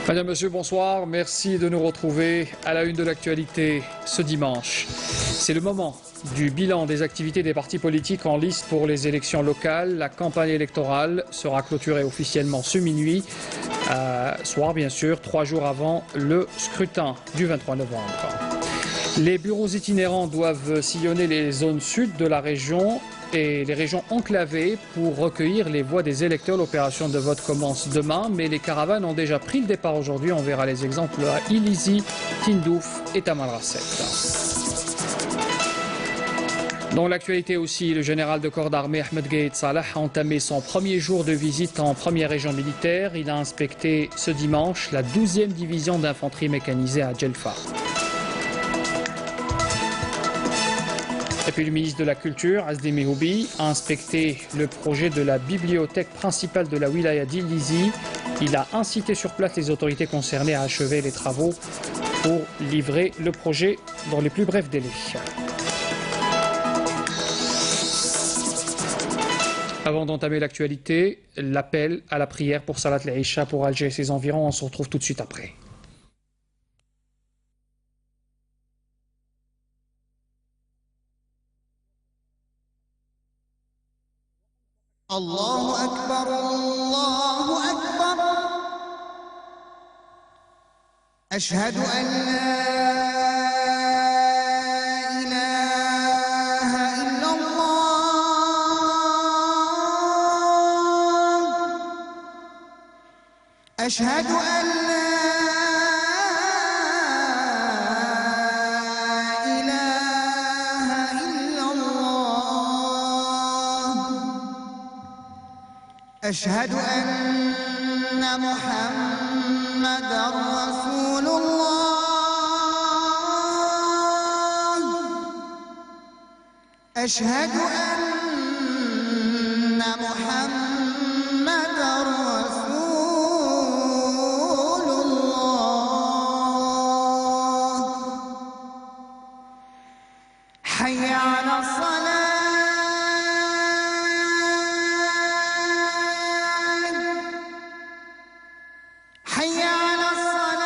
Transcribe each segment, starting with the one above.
Madame, Monsieur, bonsoir. Merci de nous retrouver à la une de l'actualité ce dimanche. C'est le moment du bilan des activités des partis politiques en lice pour les élections locales. La campagne électorale sera clôturée officiellement ce minuit, soir bien sûr, 3 jours avant le scrutin du 23 novembre. Les bureaux itinérants doivent sillonner les zones sud de la région et les régions enclavées pour recueillir les voix des électeurs. L'opération de vote commence demain, mais les caravanes ont déjà pris le départ aujourd'hui. On verra les exemples à Ilizi, Tindouf et Tamanrasset. Dans l'actualité aussi, le général de corps d'armée Ahmed Gaïd Salah a entamé son premier jour de visite en première région militaire. Il a inspecté ce dimanche la 12e division d'infanterie mécanisée à Djelfa. Et puis le ministre de la Culture, Azdi Mehoubi, a inspecté le projet de la bibliothèque principale de la wilaya d'Ilizi. Il a incité sur place les autorités concernées à achever les travaux pour livrer le projet dans les plus brefs délais. Avant d'entamer l'actualité, l'appel à la prière pour Salat al-Isha pour Alger et ses environs. On se retrouve tout de suite après. الله أكبر الله أكبر أشهد أن لا إله إلا الله أشهد أن لا أشهد أن محمدًا رسول الله أشهد أن محمدًا رسول الله حي على الصلاة حي على الفلاح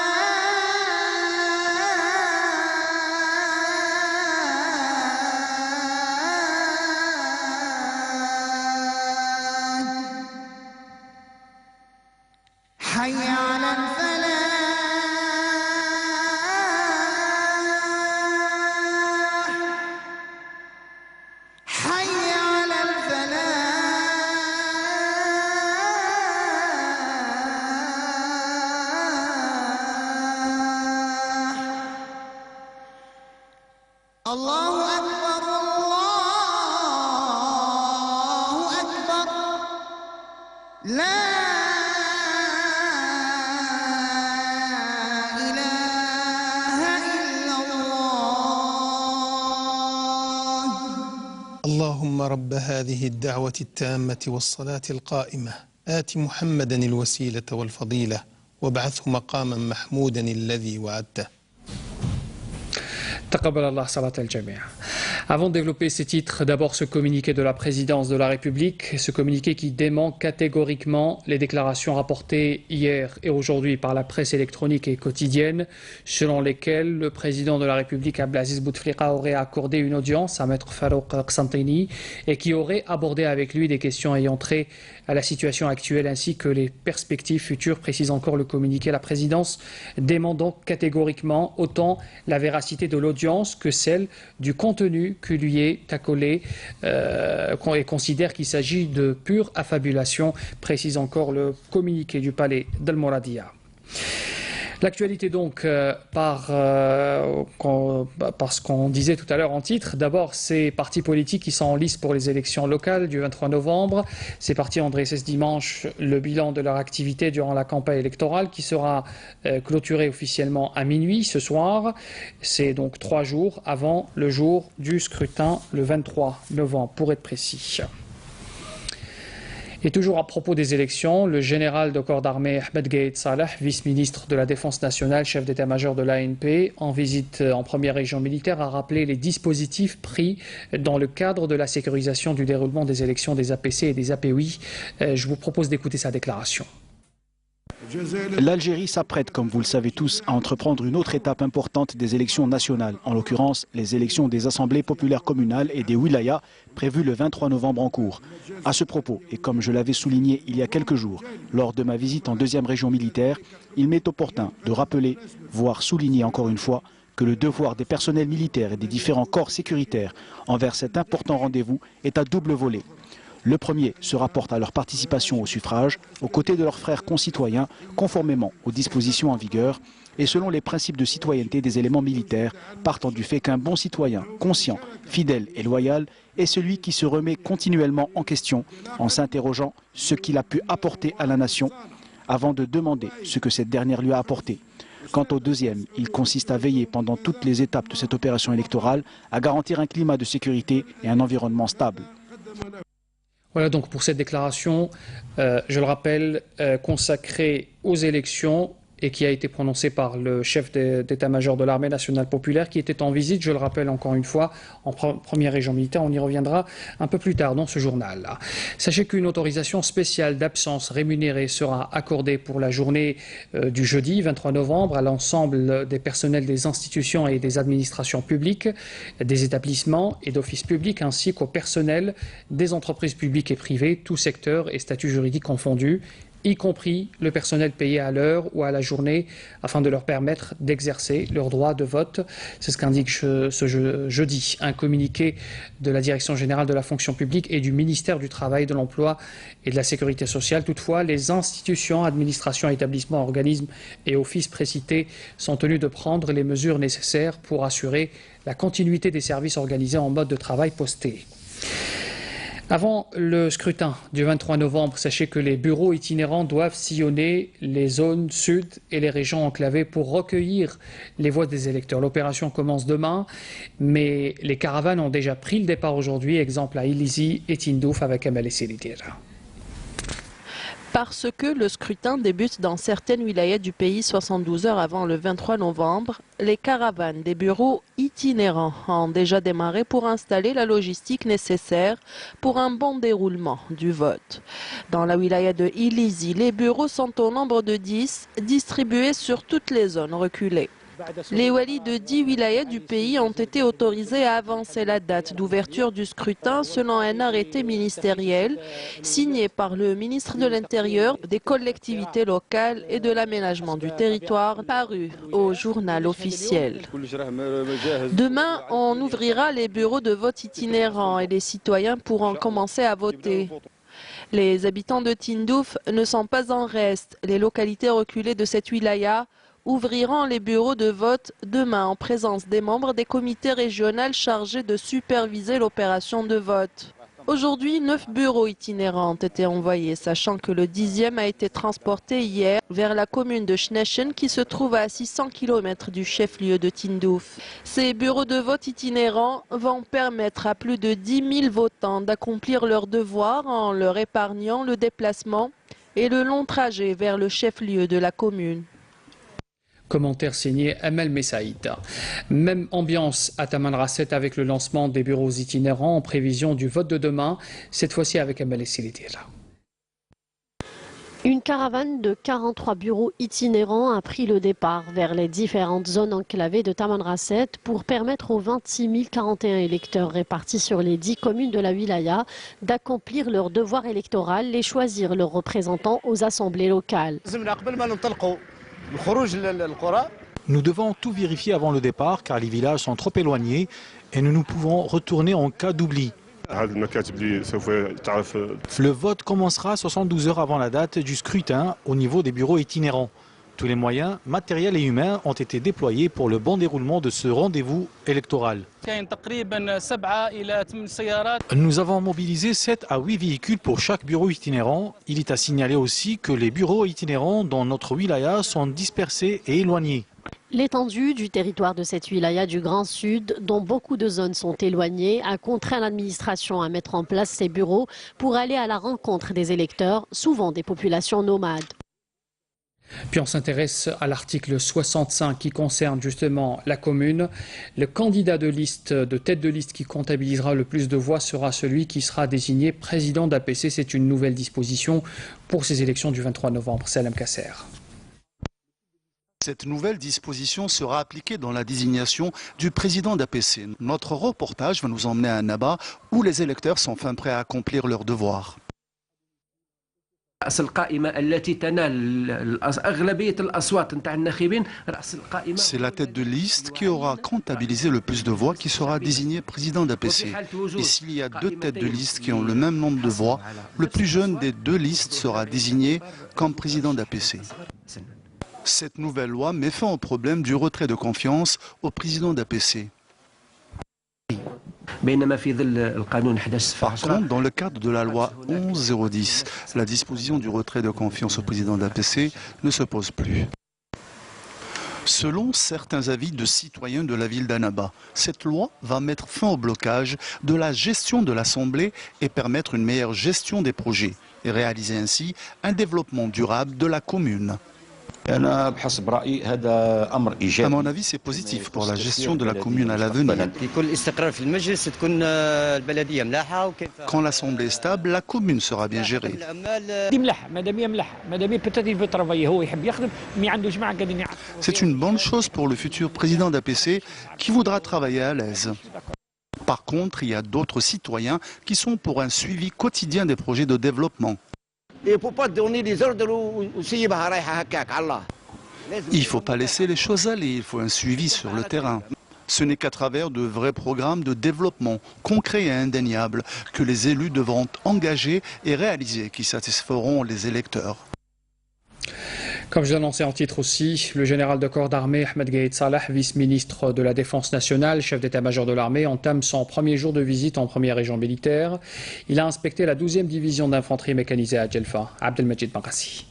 حي على الفلاح الله أكبر الله أكبر لا اللهم رب هذه الدعوة التامة والصلاة القائمة آت محمدا الوسيلة والفضيلة وابعثه مقاما محمودا الذي وعدته. Taqabbal Allah salat al-Jami'. Avant de développer ces titres, d'abord ce communiqué de la présidence de la République, ce communiqué qui dément catégoriquement les déclarations rapportées hier et aujourd'hui par la presse électronique et quotidienne, selon lesquelles le président de la République Abdelaziz Bouteflika aurait accordé une audience à Maître Farouk Qsantini et qui aurait abordé avec lui des questions ayant trait à la situation actuelle ainsi que les perspectives futures, précise encore le communiqué. La présidence dément donc catégoriquement autant la véracité de l'audience que celle du contenu qui lui est accolé et considère qu'il s'agit de pure affabulation, précise encore le communiqué du palais d'Al-Mouradia. L'actualité donc par ce qu'on disait tout à l'heure en titre. D'abord, ces partis politiques qui sont en lice pour les élections locales du 23 novembre. Ces partis ont dressé ce dimanche le bilan de leur activité durant la campagne électorale qui sera clôturée officiellement à minuit ce soir. C'est donc 3 jours avant le jour du scrutin, le 23 novembre pour être précis. Et toujours à propos des élections, le général de corps d'armée Ahmed Gaïd Salah, vice-ministre de la Défense nationale, chef d'état-major de l'ANP, en visite en première région militaire, a rappelé les dispositifs pris dans le cadre de la sécurisation du déroulement des élections des APC et des APOI. Je vous propose d'écouter sa déclaration. L'Algérie s'apprête, comme vous le savez tous, à entreprendre une autre étape importante des élections nationales, en l'occurrence les élections des assemblées populaires communales et des wilayas prévues le 23 novembre en cours. À ce propos, et comme je l'avais souligné il y a quelques jours, lors de ma visite en 2e région militaire, il m'est opportun de rappeler, voire souligner encore une fois, que le devoir des personnels militaires et des différents corps sécuritaires envers cet important rendez-vous est à double volet. Le premier se rapporte à leur participation au suffrage, aux côtés de leurs frères concitoyens, conformément aux dispositions en vigueur et selon les principes de citoyenneté des éléments militaires, partant du fait qu'un bon citoyen, conscient, fidèle et loyal, est celui qui se remet continuellement en question en s'interrogeant ce qu'il a pu apporter à la nation avant de demander ce que cette dernière lui a apporté. Quant au deuxième, il consiste à veiller pendant toutes les étapes de cette opération électorale à garantir un climat de sécurité et un environnement stable. Voilà donc pour cette déclaration, je le rappelle, consacrée aux élections et qui a été prononcée par le chef d'état-major de l'armée nationale populaire qui était en visite, je le rappelle encore une fois, en première région militaire. On y reviendra un peu plus tard dans ce journal. Sachez qu'une autorisation spéciale d'absence rémunérée sera accordée pour la journée du jeudi 23 novembre à l'ensemble des personnels des institutions et des administrations publiques, des établissements et d'offices publics ainsi qu'au personnel des entreprises publiques et privées, tous secteurs et statuts juridiques confondus, y compris le personnel payé à l'heure ou à la journée, afin de leur permettre d'exercer leur droit de vote. C'est ce qu'indique ce jeudi un communiqué de la Direction générale de la fonction publique et du ministère du Travail, de l'Emploi et de la Sécurité sociale. Toutefois, les institutions, administrations, établissements, organismes et offices précités sont tenus de prendre les mesures nécessaires pour assurer la continuité des services organisés en mode de travail posté. Avant le scrutin du 23 novembre, sachez que les bureaux itinérants doivent sillonner les zones sud et les régions enclavées pour recueillir les voix des électeurs. L'opération commence demain, mais les caravanes ont déjà pris le départ aujourd'hui, exemple à Ilizi et Tindouf avec Amal Silitira. Parce que le scrutin débute dans certaines wilayas du pays 72 heures avant le 23 novembre, les caravanes des bureaux itinérants ont déjà démarré pour installer la logistique nécessaire pour un bon déroulement du vote. Dans la wilaya de Ilizi, les bureaux sont au nombre de 10, distribués sur toutes les zones reculées. Les walis de 10 wilayas du pays ont été autorisés à avancer la date d'ouverture du scrutin selon un arrêté ministériel signé par le ministre de l'Intérieur, des collectivités locales et de l'aménagement du territoire, paru au journal officiel. Demain, on ouvrira les bureaux de vote itinérants et les citoyens pourront commencer à voter. Les habitants de Tindouf ne sont pas en reste. Les localités reculées de cette wilaya ouvriront les bureaux de vote demain en présence des membres des comités régionaux chargés de superviser l'opération de vote. Aujourd'hui, 9 bureaux itinérants ont été envoyés, sachant que le 10e a été transporté hier vers la commune de Schnechen qui se trouve à 600 km du chef-lieu de Tindouf. Ces bureaux de vote itinérants vont permettre à plus de 10 000 votants d'accomplir leurs devoirs en leur épargnant le déplacement et le long trajet vers le chef-lieu de la commune. Commentaire signé Amel Messaïd. Même ambiance à Tamanrasset avec le lancement des bureaux itinérants en prévision du vote de demain, cette fois-ci avec Amel Silitira. Une caravane de 43 bureaux itinérants a pris le départ vers les différentes zones enclavées de Tamanrasset pour permettre aux 26 041 électeurs répartis sur les 10 communes de la wilaya d'accomplir leur devoir électoral et choisir leurs représentants aux assemblées locales. Nous devons tout vérifier avant le départ car les villages sont trop éloignés et nous ne pouvons retourner en cas d'oubli. Le vote commencera 72 heures avant la date du scrutin au niveau des bureaux itinérants. Tous les moyens, matériels et humains ont été déployés pour le bon déroulement de ce rendez-vous électoral. Nous avons mobilisé 7 à 8 véhicules pour chaque bureau itinérant. Il est à signaler aussi que les bureaux itinérants dans notre wilaya sont dispersés et éloignés. L'étendue du territoire de cette wilaya du Grand Sud, dont beaucoup de zones sont éloignées, a contraint l'administration à mettre en place ces bureaux pour aller à la rencontre des électeurs, souvent des populations nomades. Puis on s'intéresse à l'article 65 qui concerne justement la commune. Le candidat de tête de liste qui comptabilisera le plus de voix sera celui qui sera désigné président d'APC. C'est une nouvelle disposition pour ces élections du 23 novembre. Salam Kasser. Cette nouvelle disposition sera appliquée dans la désignation du président d'APC. Notre reportage va nous emmener à Annaba, où les électeurs sont enfin prêts à accomplir leurs devoirs. C'est la tête de liste qui aura comptabilisé le plus de voix qui sera désigné président d'APC. Et s'il y a deux têtes de liste qui ont le même nombre de voix, le plus jeune des deux listes sera désigné comme président d'APC. Cette nouvelle loi met fin au problème du retrait de confiance au président d'APC. Par contre, dans le cadre de la loi 11-010, la disposition du retrait de confiance au président d'APC ne se pose plus. Selon certains avis de citoyens de la ville d'Annaba, cette loi va mettre fin au blocage de la gestion de l'Assemblée et permettre une meilleure gestion des projets et réaliser ainsi un développement durable de la commune. À mon avis, c'est positif pour la gestion de la commune à l'avenir. Quand l'Assemblée est stable, la commune sera bien gérée. C'est une bonne chose pour le futur président d'APC qui voudra travailler à l'aise. Par contre, il y a d'autres citoyens qui sont pour un suivi quotidien des projets de développement. Il ne faut pas donner des ordres il ne faut pas laisser les choses aller, il faut un suivi sur le terrain. Ce n'est qu'à travers de vrais programmes de développement concrets et indéniables que les élus devront engager et réaliser qui satisferont les électeurs. Comme je l'annonçais en titre aussi, le général de corps d'armée Ahmed Gaïd Salah, vice-ministre de la Défense nationale, chef d'état-major de l'armée, entame son premier jour de visite en première région militaire. Il a inspecté la 12e division d'infanterie mécanisée à Djelfa. Abdelmajid Bankassi.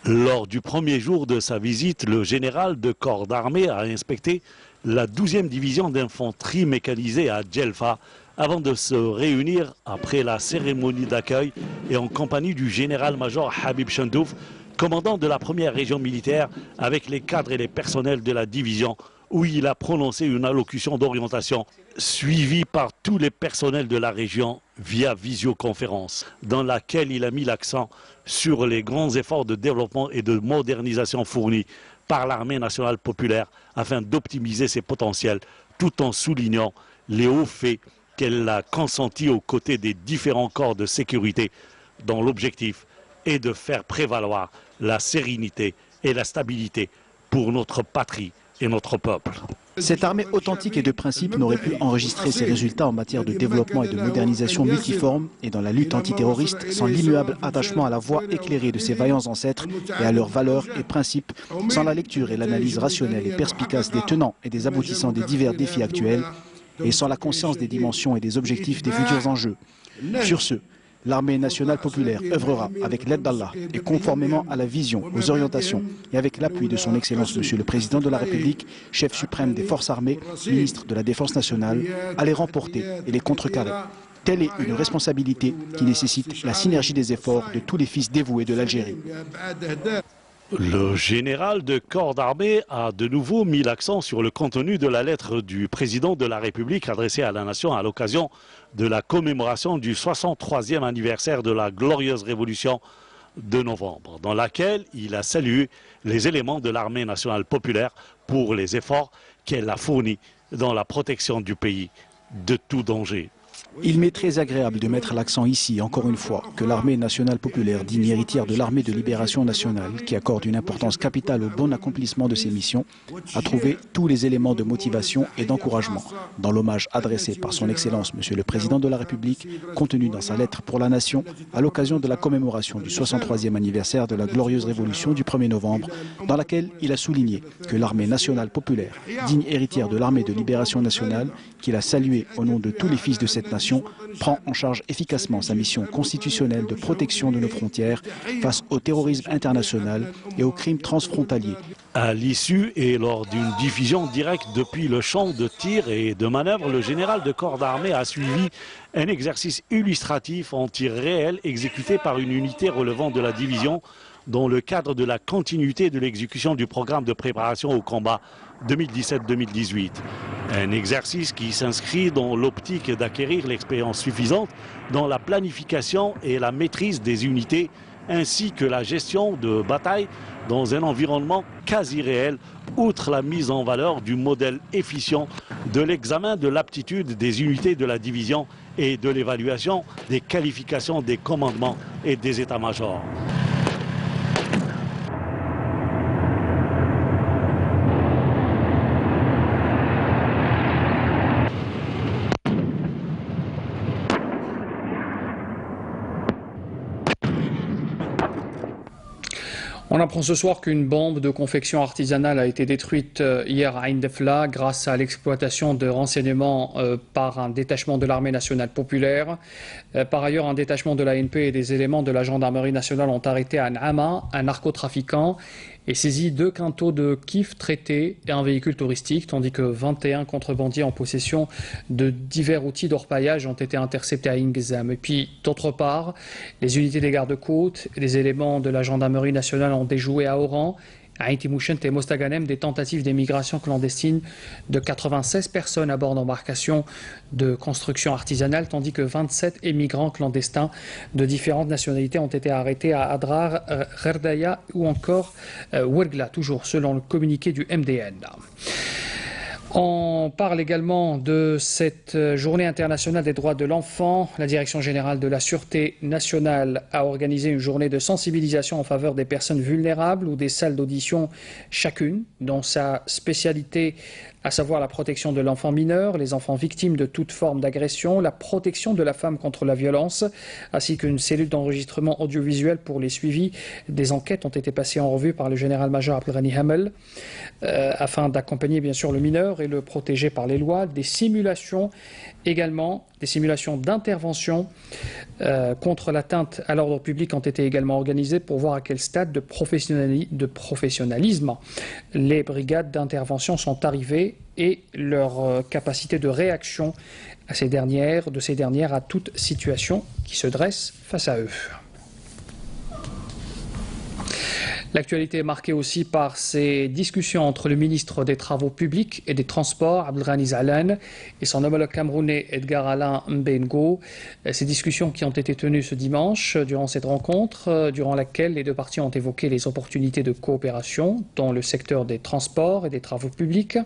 Lors du premier jour de sa visite, le général de corps d'armée a inspecté la 12e division d'infanterie mécanisée à Djelfa avant de se réunir après la cérémonie d'accueil et en compagnie du général-major Habib Chandouf, commandant de la première région militaire, avec les cadres et les personnels de la division, où il a prononcé une allocution d'orientation suivie par tous les personnels de la région via visioconférence, dans laquelle il a mis l'accent sur les grands efforts de développement et de modernisation fournis par l'armée nationale populaire afin d'optimiser ses potentiels, tout en soulignant les hauts faits qu'elle a consentis aux côtés des différents corps de sécurité, dont l'objectif est de faire prévaloir la sérénité et la stabilité pour notre patrie et notre peuple. Cette armée authentique et de principe n'aurait pu enregistrer ses résultats en matière de développement et de modernisation multiforme et dans la lutte antiterroriste sans l'immuable attachement à la voie éclairée de ses vaillants ancêtres et à leurs valeurs et principes, sans la lecture et l'analyse rationnelle et perspicace des tenants et des aboutissants des divers défis actuels et sans la conscience des dimensions et des objectifs des futurs enjeux. Sur ce, l'armée nationale populaire œuvrera avec l'aide d'Allah et conformément à la vision, aux orientations et avec l'appui de son Excellence Monsieur le Président de la République, chef suprême des forces armées, ministre de la Défense nationale, à les remporter et les contrecarrer. Telle est une responsabilité qui nécessite la synergie des efforts de tous les fils dévoués de l'Algérie. Le général de corps d'armée a de nouveau mis l'accent sur le contenu de la lettre du président de la République adressée à la nation à l'occasion de la commémoration du 63e anniversaire de la glorieuse révolution de novembre, dans laquelle il a salué les éléments de l'armée nationale populaire pour les efforts qu'elle a fournis dans la protection du pays de tout danger. Il m'est très agréable de mettre l'accent ici, encore une fois, que l'armée nationale populaire, digne héritière de l'armée de libération nationale, qui accorde une importance capitale au bon accomplissement de ses missions, a trouvé tous les éléments de motivation et d'encouragement dans l'hommage adressé par son Excellence Monsieur le Président de la République, contenu dans sa lettre pour la Nation, à l'occasion de la commémoration du 63e anniversaire de la glorieuse révolution du 1er novembre, dans laquelle il a souligné que l'armée nationale populaire, digne héritière de l'armée de libération nationale, qu'il a saluée au nom de tous les fils de cette nation, prend en charge efficacement sa mission constitutionnelle de protection de nos frontières face au terrorisme international et aux crimes transfrontaliers. À l'issue et lors d'une diffusion directe depuis le champ de tir et de manœuvre, le général de corps d'armée a suivi un exercice illustratif en tir réel exécuté par une unité relevant de la division dans le cadre de la continuité de l'exécution du programme de préparation au combat 2017-2018. Un exercice qui s'inscrit dans l'optique d'acquérir l'expérience suffisante dans la planification et la maîtrise des unités ainsi que la gestion de bataille dans un environnement quasi réel, outre la mise en valeur du modèle efficient de l'examen de l'aptitude des unités de la division et de l'évaluation des qualifications des commandements et des états-majors. On apprend ce soir qu'une bombe de confection artisanale a été détruite hier à Ain Defla grâce à l'exploitation de renseignements par un détachement de l'armée nationale populaire. Par ailleurs, un détachement de l'ANP et des éléments de la gendarmerie nationale ont arrêté à Nama un narcotrafiquant et saisi 2 quintaux de kif traités et un véhicule touristique, tandis que 21 contrebandiers en possession de divers outils d'orpaillage ont été interceptés à Ingzam. Et puis, d'autre part, les unités des gardes-côtes et des éléments de la gendarmerie nationale ont déjoué à Oran, à Intimushent et Mostaganem des tentatives d'émigration clandestine de 96 personnes à bord d'embarcations de construction artisanale, tandis que 27 émigrants clandestins de différentes nationalités ont été arrêtés à Adrar, Gherdaya ou encore Ouergla, toujours selon le communiqué du MDN. On parle également de cette journée internationale des droits de l'enfant. La Direction générale de la Sûreté nationale a organisé une journée de sensibilisation en faveur des personnes vulnérables ou des salles d'audition chacune, dans sa spécialité, à savoir la protection de l'enfant mineur, les enfants victimes de toute forme d'agression, la protection de la femme contre la violence, ainsi qu'une cellule d'enregistrement audiovisuel pour les suivis des enquêtes ont été passées en revue par le général-major Abdelghani Hamel, afin d'accompagner bien sûr le mineur et le protéger par les lois. Des simulations également, des simulations d'intervention contre l'atteinte à l'ordre public ont été également organisées pour voir à quel stade de professionnalisme les brigades d'intervention sont arrivées et leur capacité de réaction de ces dernières à toute situation qui se dresse face à eux. L'actualité est marquée aussi par ces discussions entre le ministre des Travaux publics et des Transports, Abdelghani Zahlan, et son homologue camerounais Edgar Alain Mbengo. Ces discussions qui ont été tenues ce dimanche, durant cette rencontre, durant laquelle les deux parties ont évoqué les opportunités de coopération dans le secteur des transports et des travaux publics.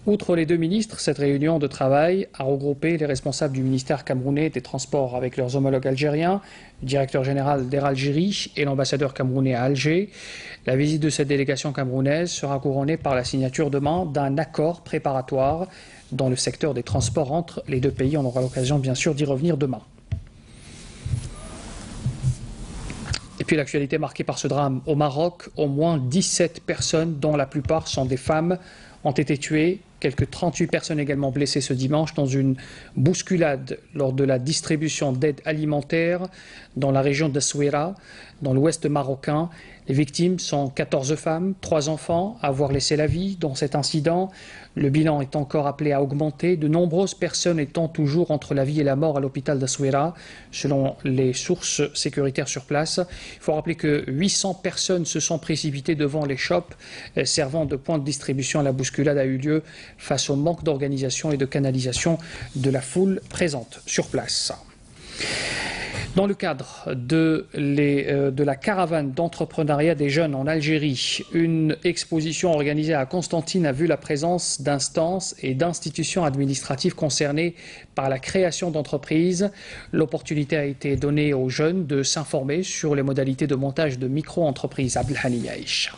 Outre les deux ministres, cette réunion de travail a regroupé les responsables du ministère camerounais des Transports avec leurs homologues algériens, le directeur général d'Air Algérie et l'ambassadeur camerounais à Alger. La visite de cette délégation camerounaise sera couronnée par la signature demain d'un accord préparatoire dans le secteur des transports entre les deux pays. On aura l'occasion bien sûr d'y revenir demain. Et puis l'actualité marquée par ce drame au Maroc, au moins 17 personnes, dont la plupart sont des femmes, ont été tuées. Quelques 38 personnes également blessées ce dimanche dans une bousculade lors de la distribution d'aide alimentaire dans la région de Souira, dans l'ouest marocain. Les victimes sont 14 femmes, 3 enfants à avoir laissé la vie dans cet incident. Le bilan est encore appelé à augmenter, de nombreuses personnes étant toujours entre la vie et la mort à l'hôpital d'Asouira, selon les sources sécuritaires sur place. Il faut rappeler que 800 personnes se sont précipitées devant les shops servant de point de distribution. La bousculade a eu lieu face au manque d'organisation et de canalisation de la foule présente sur place. Dans le cadre de la caravane d'entrepreneuriat des jeunes en Algérie, une exposition organisée à Constantine a vu la présence d'instances et d'institutions administratives concernées par la création d'entreprises. L'opportunité a été donnée aux jeunes de s'informer sur les modalités de montage de micro-entreprises. Abdelghani Yaïch.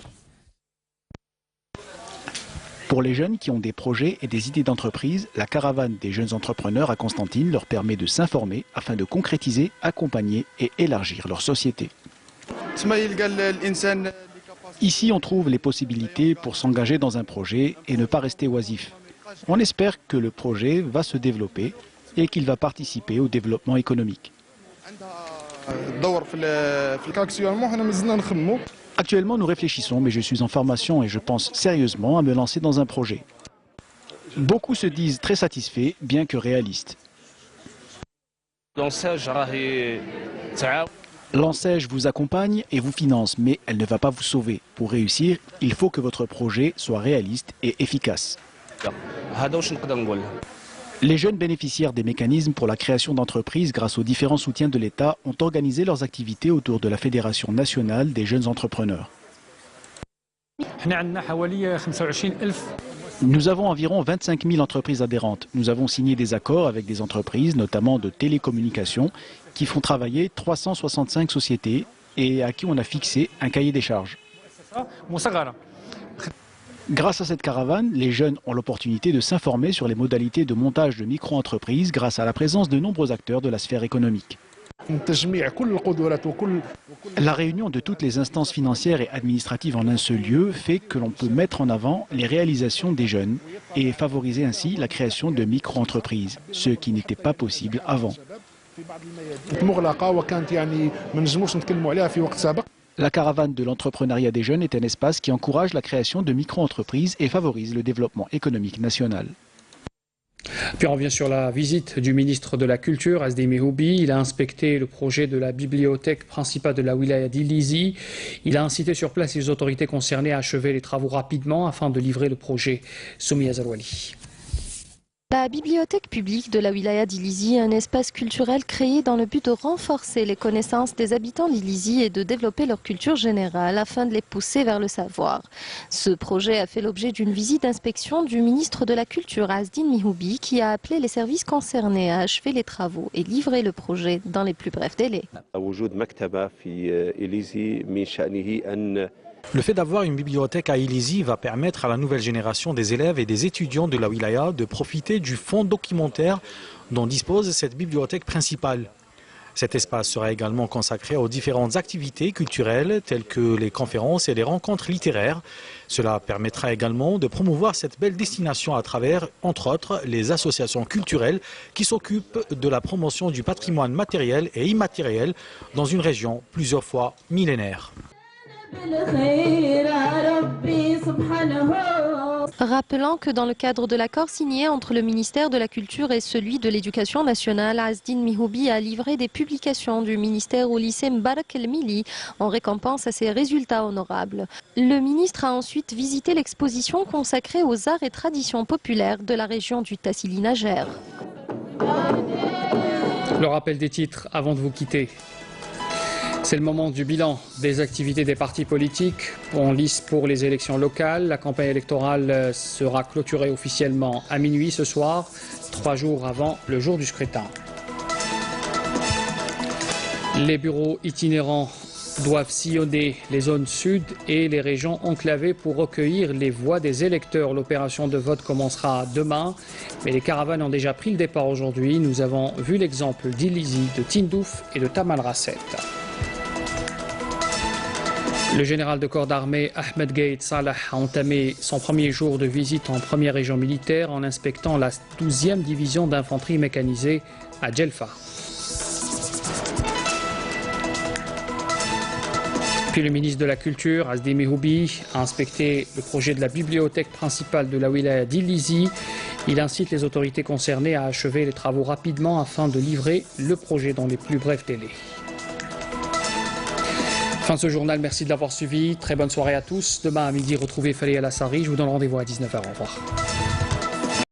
Pour les jeunes qui ont des projets et des idées d'entreprise, la caravane des jeunes entrepreneurs à Constantine leur permet de s'informer afin de concrétiser, accompagner et élargir leur société. Ici, on trouve les possibilités pour s'engager dans un projet et ne pas rester oisif. On espère que le projet va se développer et qu'il va participer au développement économique. Actuellement, nous réfléchissons, mais je suis en formation et je pense sérieusement à me lancer dans un projet. Beaucoup se disent très satisfaits, bien que réalistes. L'ANSEJ vous accompagne et vous finance, mais elle ne va pas vous sauver. Pour réussir, il faut que votre projet soit réaliste et efficace. Les jeunes bénéficiaires des mécanismes pour la création d'entreprises grâce aux différents soutiens de l'État ont organisé leurs activités autour de la Fédération nationale des jeunes entrepreneurs. Nous avons environ 25 000 entreprises adhérentes. Nous avons signé des accords avec des entreprises, notamment de télécommunications, qui font travailler 365 sociétés et à qui on a fixé un cahier des charges. Grâce à cette caravane, les jeunes ont l'opportunité de s'informer sur les modalités de montage de micro-entreprises grâce à la présence de nombreux acteurs de la sphère économique. La réunion de toutes les instances financières et administratives en un seul lieu fait que l'on peut mettre en avant les réalisations des jeunes et favoriser ainsi la création de micro-entreprises, ce qui n'était pas possible avant. La caravane de l'entrepreneuriat des jeunes est un espace qui encourage la création de micro-entreprises et favorise le développement économique national. Puis on revient sur la visite du ministre de la Culture, Asdi Mehoubi. Il a inspecté le projet de la bibliothèque principale de la wilaya d'Ilizi. Il a incité sur place les autorités concernées à achever les travaux rapidement afin de livrer le projet. Soumia Zarouali. La bibliothèque publique de la wilaya d'Ilizi est un espace culturel créé dans le but de renforcer les connaissances des habitants d'Ilizi et de développer leur culture générale afin de les pousser vers le savoir. Ce projet a fait l'objet d'une visite d'inspection du ministre de la Culture, Asdine Mehoubi, qui a appelé les services concernés à achever les travaux et livrer le projet dans les plus brefs délais. Le fait d'avoir une bibliothèque à Ilizi va permettre à la nouvelle génération des élèves et des étudiants de la wilaya de profiter du fonds documentaire dont dispose cette bibliothèque principale. Cet espace sera également consacré aux différentes activités culturelles telles que les conférences et les rencontres littéraires. Cela permettra également de promouvoir cette belle destination à travers, entre autres, les associations culturelles qui s'occupent de la promotion du patrimoine matériel et immatériel dans une région plusieurs fois millénaire. Rappelant que dans le cadre de l'accord signé entre le ministère de la Culture et celui de l'Éducation nationale, Asdine Mehoubi a livré des publications du ministère au lycée Mbarak El-Mili en récompense à ses résultats honorables. Le ministre a ensuite visité l'exposition consacrée aux arts et traditions populaires de la région du Tassili-Najer. Le rappel des titres avant de vous quitter. C'est le moment du bilan des activités des partis politiques en lice pour les élections locales. La campagne électorale sera clôturée officiellement à minuit ce soir, 3 jours avant le jour du scrutin. Les bureaux itinérants doivent sillonner les zones sud et les régions enclavées pour recueillir les voix des électeurs. L'opération de vote commencera demain, mais les caravanes ont déjà pris le départ aujourd'hui. Nous avons vu l'exemple d'Ilizi, de Tindouf et de Taman Rasset. Le général de corps d'armée Ahmed Gaïd Salah a entamé son premier jour de visite en première région militaire en inspectant la 12e division d'infanterie mécanisée à Djelfa. Puis le ministre de la Culture, Asdi Mehoubi, a inspecté le projet de la bibliothèque principale de la wilaya d'Ilizi. Il incite les autorités concernées à achever les travaux rapidement afin de livrer le projet dans les plus brefs délais. Fin de ce journal, merci de l'avoir suivi. Très bonne soirée à tous. Demain à midi, retrouvez Fali Alassari. Je vous donne rendez-vous à 19h. Au revoir.